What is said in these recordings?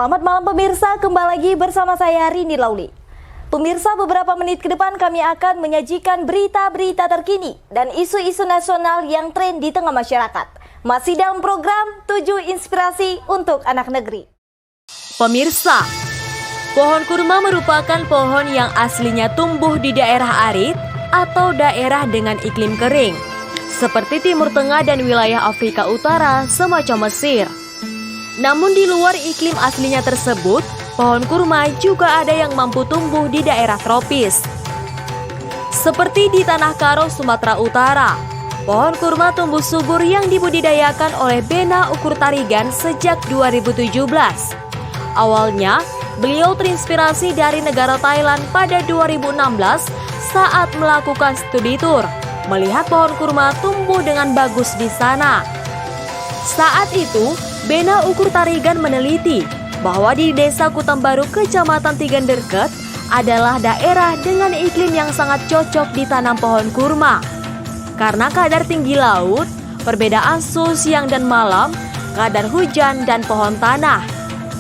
Selamat malam pemirsa, kembali lagi bersama saya Rini Lauli. Pemirsa, beberapa menit ke depan kami akan menyajikan berita-berita terkini dan isu-isu nasional yang tren di tengah masyarakat. Masih dalam program 7 Inspirasi untuk Anak Negeri. Pemirsa, pohon kurma merupakan pohon yang aslinya tumbuh di daerah arid atau daerah dengan iklim kering, seperti Timur Tengah dan wilayah Afrika Utara semacam Mesir. Namun di luar iklim aslinya tersebut, pohon kurma juga ada yang mampu tumbuh di daerah tropis. Seperti di Tanah Karo, Sumatera Utara, pohon kurma tumbuh subur yang dibudidayakan oleh Bena Ukur Tarigan sejak 2017. Awalnya, beliau terinspirasi dari negara Thailand pada 2016 saat melakukan studi tur, melihat pohon kurma tumbuh dengan bagus di sana. Saat itu, Bena Ukur Tarigan meneliti bahwa di Desa Kutambaru, Kecamatan Tigenderket adalah daerah dengan iklim yang sangat cocok ditanam pohon kurma. Karena kadar tinggi laut, perbedaan suhu siang dan malam, kadar hujan dan pohon tanah,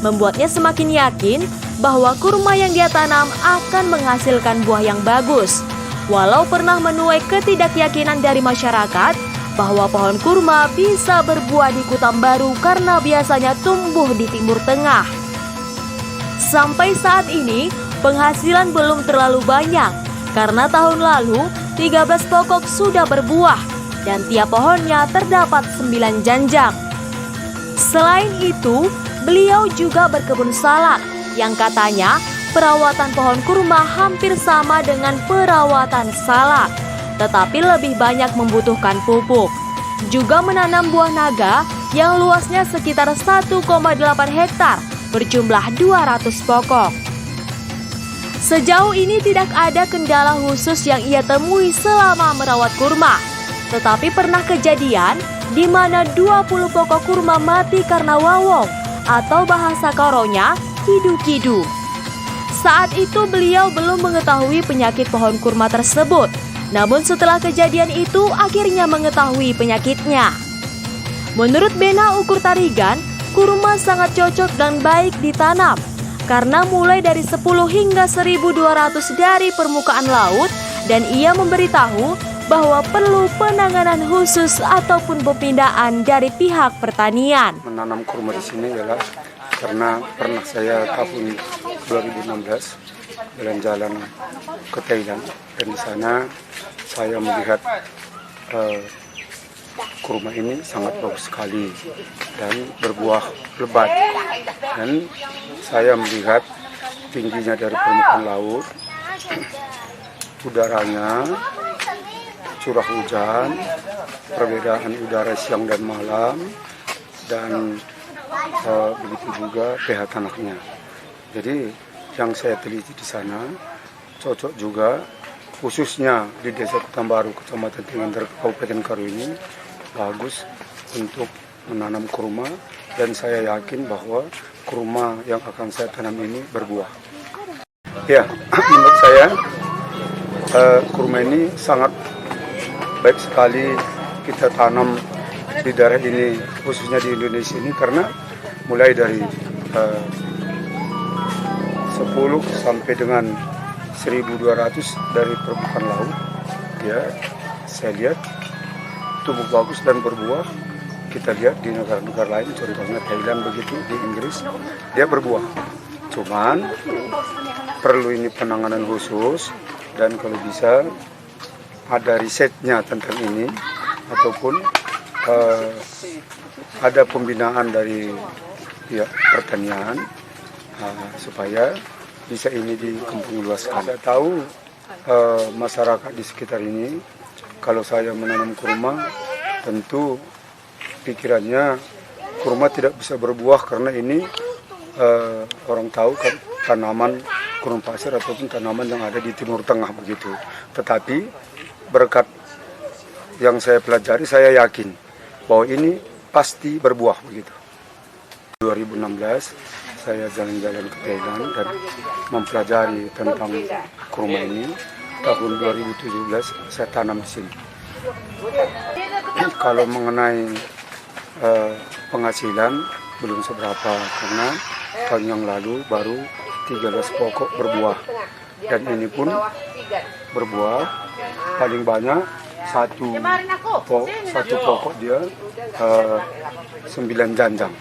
membuatnya semakin yakin bahwa kurma yang dia tanam akan menghasilkan buah yang bagus. Walau pernah menuai ketidakyakinan dari masyarakat bahwa pohon kurma bisa berbuah di Kutambaru karena biasanya tumbuh di Timur Tengah. Sampai saat ini, penghasilan belum terlalu banyak karena tahun lalu 13 pokok sudah berbuah dan tiap pohonnya terdapat 9 janjang. Selain itu, beliau juga berkebun salak yang katanya perawatan pohon kurma hampir sama dengan perawatan salak, tetapi lebih banyak membutuhkan pupuk. Juga menanam buah naga yang luasnya sekitar 1,8 hektar berjumlah 200 pokok. Sejauh ini tidak ada kendala khusus yang ia temui selama merawat kurma. Tetapi pernah kejadian di mana 20 pokok kurma mati karena wawong atau bahasa Karonya kidu-kidu. Saat itu beliau belum mengetahui penyakit pohon kurma tersebut. Namun setelah kejadian itu akhirnya mengetahui penyakitnya. Menurut Bena Ukur Tarigan, kurma sangat cocok dan baik ditanam karena mulai dari 10 hingga 1.200 dari permukaan laut, dan ia memberitahu bahwa perlu penanganan khusus ataupun pemindaan dari pihak pertanian. Menanam kurma di sini adalah karena pernah saya tahun 2016 jalan-jalan ke Thailand, dan di sana saya melihat kurma ini sangat bagus sekali dan berbuah lebat, dan saya melihat tingginya dari permukaan laut, udaranya, curah hujan, perbedaan udara siang dan malam, dan begitu juga pH tanahnya. Jadi yang saya teliti di sana cocok juga, khususnya di Desa Kutambaru, Kecamatan Tigenderket, Kabupaten Karo ini bagus untuk menanam kurma, dan saya yakin bahwa kurma yang akan saya tanam ini berbuah. Ya, menurut saya kurma ini sangat baik sekali kita tanam di daerah ini, khususnya di Indonesia ini, karena mulai dari 10 sampai dengan 1.200 dari permukaan laut, ya saya lihat tumbuh bagus dan berbuah. Kita lihat di negara-negara lain, contohnya Thailand begitu, di Inggris dia berbuah. Cuman perlu ini penanganan khusus, dan kalau bisa ada risetnya tentang ini, ataupun ada pembinaan dari pihak pertanian supaya bisa ini dikembang luaskan. Saya tahu masyarakat di sekitar ini, kalau saya menanam kurma, tentu pikirannya kurma tidak bisa berbuah karena ini orang tahu kan tanaman kurma pasir ataupun tanaman yang ada di Timur Tengah begitu. Tetapi berkat yang saya pelajari, saya yakin bahwa ini pasti berbuah begitu. 2016 saya jalan-jalan ke Thailand dan mempelajari tentang kurma ini. Tahun 2017 saya tanam di sini. Kalau mengenai penghasilan belum seberapa, karena tahun yang lalu baru 13 pokok berbuah. Dan ini pun berbuah paling banyak satu pokok dia 9 janjang.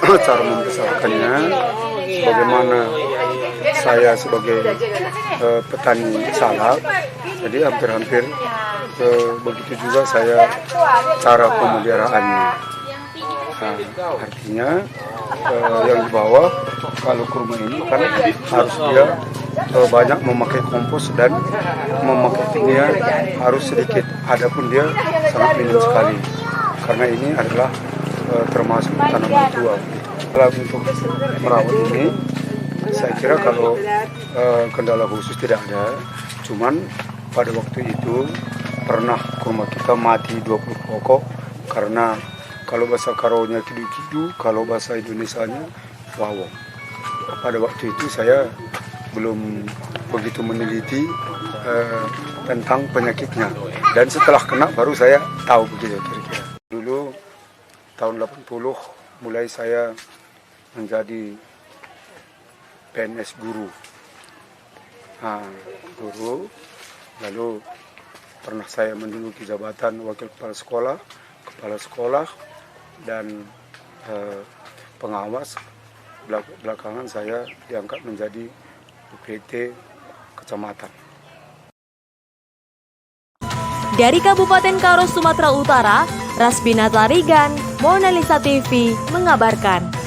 Cara membesarkannya, bagaimana saya sebagai petani salak, jadi hampir-hampir begitu juga saya cara pemeliharaannya. Nah, artinya yang di bawah kalau kurma ini kan harus dia banyak memakai kompos dan memakainya harus sedikit. Adapun dia sangat minim sekali karena ini adalah termasuk tanaman tua. Dalam untuk merawat ini, saya kira kalau kendala khusus tidak ada. Cuman pada waktu itu pernah kurma kita mati 20 pokok karena kalau bahasa Karonya kidu-kidu, kalau bahasa Indonesianya wawong. Pada waktu itu saya belum begitu meneliti tentang penyakitnya. Dan setelah kena baru saya tahu begitu kira-kira. Dulu tahun 80 mulai saya menjadi PNS guru. Nah, guru, lalu pernah saya menduduki jabatan wakil kepala sekolah dan pengawas. Belakangan saya diangkat menjadi UPT kecamatan. Dari Kabupaten Karo, Sumatera Utara, Rasbina Tarigan, Mona Lisa TV mengabarkan.